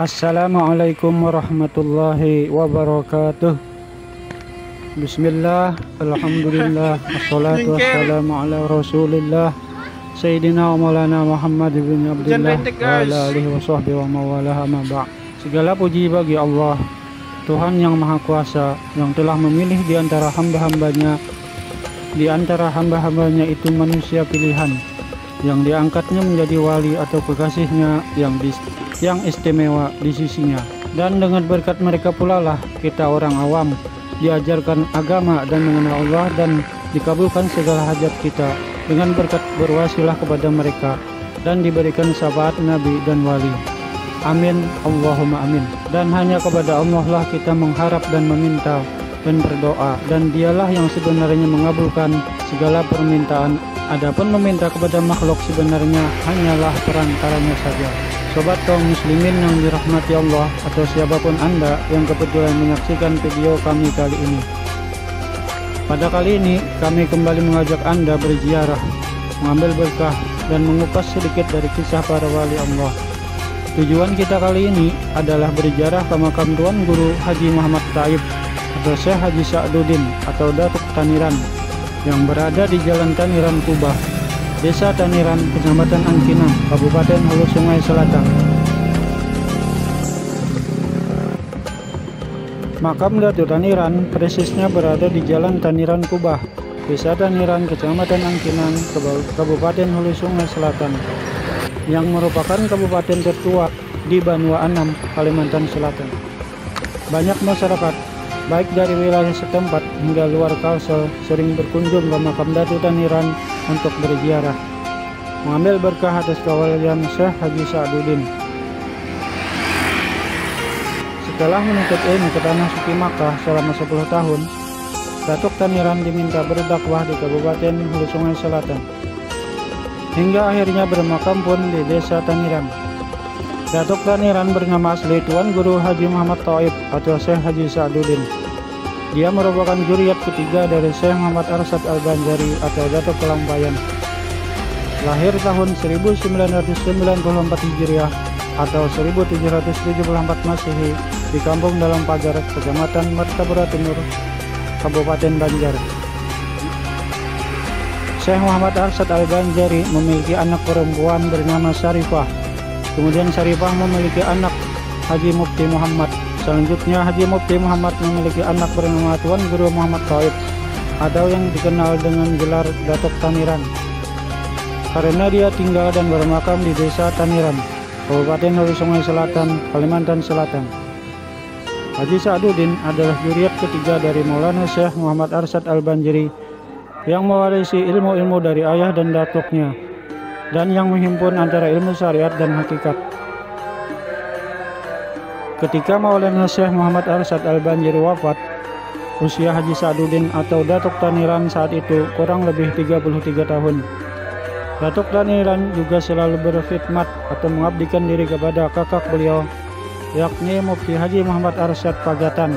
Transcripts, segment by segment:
Assalamualaikum warahmatullahi wabarakatuh. Bismillah, alhamdulillah, wassalatu wassalamu ala rasulillah Sayyidina wa maulana Muhammad bin Abdullah wa ala alihi wa sahbihi wa mawalah amma ba'. Segala puji bagi Allah, Tuhan yang Maha Kuasa, yang telah memilih di antara hamba-hambanya itu manusia pilihan, yang diangkatnya menjadi wali atau kekasihnya yang istimewa di sisinya. Dan dengan berkat mereka pula lah kita orang awam diajarkan agama dan mengenal Allah, dan dikabulkan segala hajat kita dengan berkat berwasilah kepada mereka dan diberikan syafaat Nabi dan wali. Amin, Allahumma amin. Dan hanya kepada Allah lah kita mengharap dan meminta dan berdoa, dan dialah yang sebenarnya mengabulkan segala permintaan. Adapun meminta kepada makhluk sebenarnya hanyalah perantaranya saja. Sobat kaum muslimin yang dirahmati Allah, atau siapapun Anda yang kebetulan menyaksikan video kami kali ini. Pada kali ini kami kembali mengajak Anda berziarah, mengambil berkah dan mengupas sedikit dari kisah para wali Allah. Tujuan kita kali ini adalah berziarah ke makam Tuan Guru Haji Muhammad Thaib atau Syekh Haji Sa'duddin atau Datuk Taniran, yang berada di Jalan Taniran Kubah, Desa Taniran, Kecamatan Angkinang, Kabupaten Hulu Sungai Selatan. Makam Datuk Taniran persisnya berada di Jalan Taniran Kubah, Desa Taniran, Kecamatan Angkinang, Kabupaten Hulu Sungai Selatan, yang merupakan kabupaten tertua di Banua Anam, Kalimantan Selatan. Banyak masyarakat baik dari wilayah setempat hingga luar Kalsel sering berkunjung ke makam Datuk Taniran untuk berziarah, mengambil berkah atas kewalian Syekh Haji Sa'duddin. Setelah menuntut ilmu ke tanah suci Makkah selama 10 tahun, Datuk Taniran diminta berdakwah di Kabupaten Hulu Sungai Selatan, hingga akhirnya bermakam pun di Desa Taniran. Datuk Taniran bernama asli Tuan Guru Haji Muhammad Thaib atau Syekh Haji Sa'duddin. Dia merupakan zuriat ketiga dari Syekh Muhammad Arsyad Al-Banjari atau Datuk Kelambayan. Lahir tahun 1994 Hijriah atau 1774 Masehi di Kampung Dalam Pagar, Kecamatan Martapura Timur, Kabupaten Banjar. Syekh Muhammad Arsyad Al-Banjari memiliki anak perempuan bernama Syarifah. Kemudian Syarifah memiliki anak Haji Mufti Muhammad. Selanjutnya Haji Mufti Muhammad memiliki anak bernama Tuan Guru Muhammad Thaib atau yang dikenal dengan gelar Datuk Taniran, karena dia tinggal dan bermakam di Desa Taniran, Kabupaten Hulu Sungai Selatan, Kalimantan Selatan. Haji Sa'duddin adalah zuriat ketiga dari Maulana Syekh Muhammad Arsyad Al-Banjari yang mewarisi ilmu-ilmu dari ayah dan datuknya, dan yang menghimpun antara ilmu syariat dan hakikat. Ketika Maulana Syekh Muhammad Arsyad Al-Banjari wafat, usia Haji Sa'duddin atau Datuk Taniran saat itu kurang lebih 33 tahun. Datuk Taniran juga selalu berkhidmat atau mengabdikan diri kepada kakak beliau, yakni Mufti Haji Muhammad Arsyad Pagatan.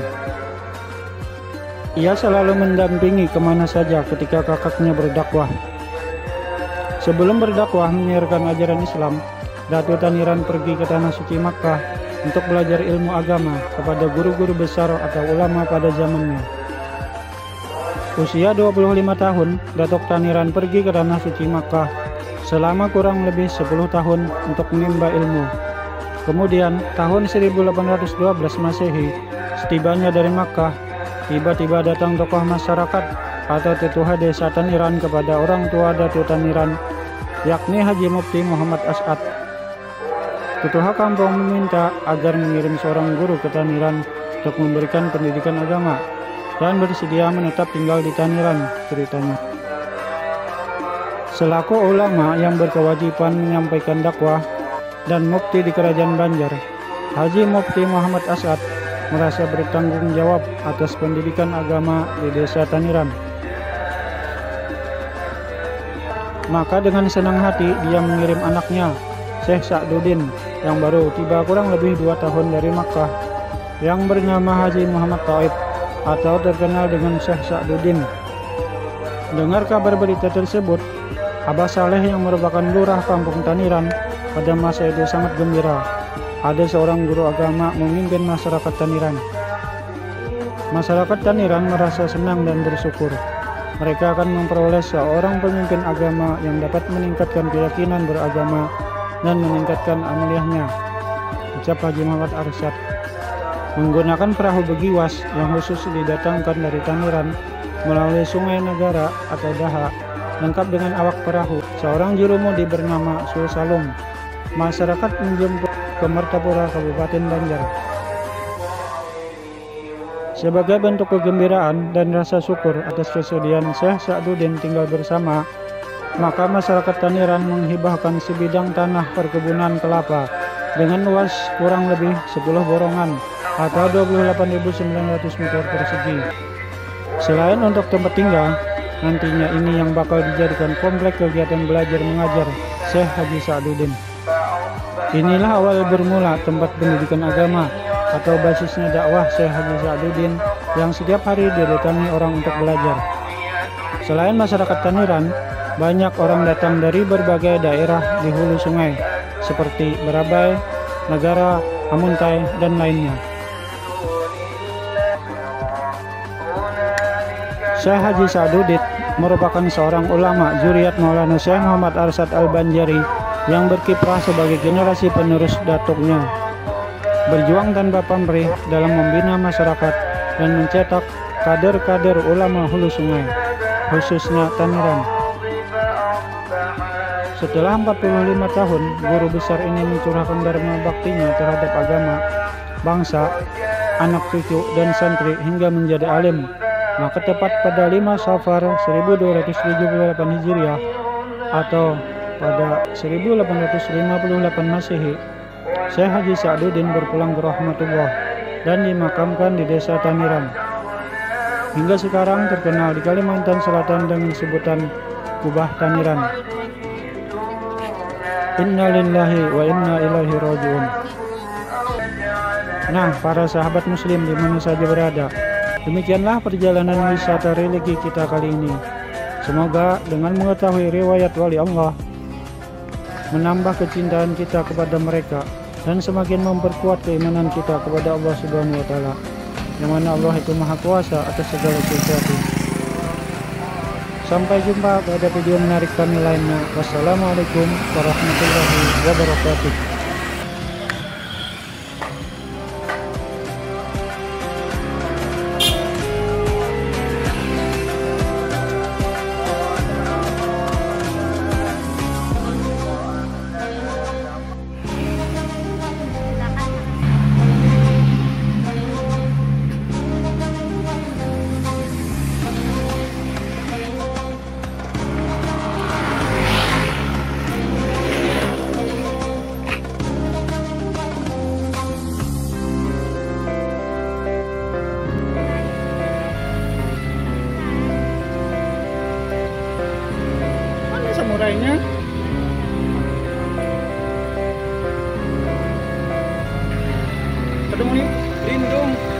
Ia selalu mendampingi kemana saja ketika kakaknya berdakwah. Sebelum berdakwah menyiarkan ajaran Islam, Datuk Taniran pergi ke tanah suci Makkah untuk belajar ilmu agama kepada guru-guru besar atau ulama pada zamannya. Usia 25 tahun, Datuk Taniran pergi ke tanah suci Makkah selama kurang lebih 10 tahun untuk menimba ilmu. Kemudian tahun 1812 Masehi, setibanya dari Makkah, tiba-tiba datang tokoh masyarakat atau tetua Desa Taniran kepada orang tua Datuk Taniran, yakni Haji Mufti Muhammad As'ad. Tetua kampung meminta agar mengirim seorang guru ke Taniran untuk memberikan pendidikan agama dan bersedia menetap tinggal di Taniran, ceritanya. Selaku ulama yang berkewajiban menyampaikan dakwah dan mufti di Kerajaan Banjar, Haji Mufti Muhammad As'ad merasa bertanggung jawab atas pendidikan agama di Desa Taniran. Maka dengan senang hati dia mengirim anaknya Syekh Sa'duddin yang baru tiba kurang lebih 2 tahun dari Makkah, yang bernama Haji Muhammad Thaib atau terkenal dengan Syekh Sa'duddin. Dengar kabar berita tersebut, Abah Saleh yang merupakan lurah kampung Taniran pada masa itu sangat gembira. ada seorang guru agama memimpin masyarakat Taniran. Masyarakat Taniran merasa senang dan bersyukur. Mereka akan memperoleh seorang pemimpin agama yang dapat meningkatkan keyakinan beragama dan meningkatkan amaliyahnya, ucap Haji Muhammad Arsyad. Menggunakan perahu begiwas yang khusus didatangkan dari Taniran melalui Sungai Negara atau Daha, lengkap dengan awak perahu, seorang jurumudi bernama Sulsalum. Masyarakat menjemput ke Martapura, Kabupaten Banjar. Sebagai bentuk kegembiraan dan rasa syukur atas kesediaan Syekh Sa'duddin tinggal bersama, maka masyarakat Taniran menghibahkan sebidang tanah perkebunan kelapa dengan luas kurang lebih 10 borongan atau 28.900 meter persegi. Selain untuk tempat tinggal, nantinya ini yang bakal dijadikan komplek kegiatan belajar mengajar Syekh Haji Sa'duddin. Inilah awal bermula tempat pendidikan agama atau basisnya dakwah Syekh Haji Sa'duddin yang setiap hari didatangi orang untuk belajar. Selain masyarakat Taniran, banyak orang datang dari berbagai daerah di hulu sungai seperti Barabai, Negara, Amuntai, dan lainnya. Syekh Haji Sa'duddin merupakan seorang ulama zuriat Maulana Syekh Muhammad Arsyad Al-Banjari yang berkiprah sebagai generasi penerus datuknya. Berjuang tanpa pamrih dalam membina masyarakat dan mencetak kader-kader ulama hulu sungai, khususnya Taniran. Setelah 45 tahun, guru besar ini mencurahkan dharma baktinya terhadap agama, bangsa, anak cucu, dan santri hingga menjadi alim. Maka tepat pada 5 Safar 1278 Hijriah atau pada 1858 Masehi, Syekh Haji Sa'duddin berpulang ke rahmatullah dan dimakamkan di desa Taniran. Hingga sekarang terkenal di Kalimantan Selatan dengan sebutan Kubah Taniran. Inna lillahi wa inna ilaihi raji'un. Nah, para sahabat muslim di mana saja berada, demikianlah perjalanan wisata religi kita kali ini. Semoga dengan mengetahui riwayat wali Allah menambah kecintaan kita kepada mereka dan semakin memperkuat keimanan kita kepada Allah Subhanahu wa taala, yang mana Allah itu Maha Kuasa atas segala sesuatu. Sampai jumpa pada video menarik kami lainnya. Wassalamualaikum warahmatullahi wabarakatuh. Samurainya ketemu nih, lindung.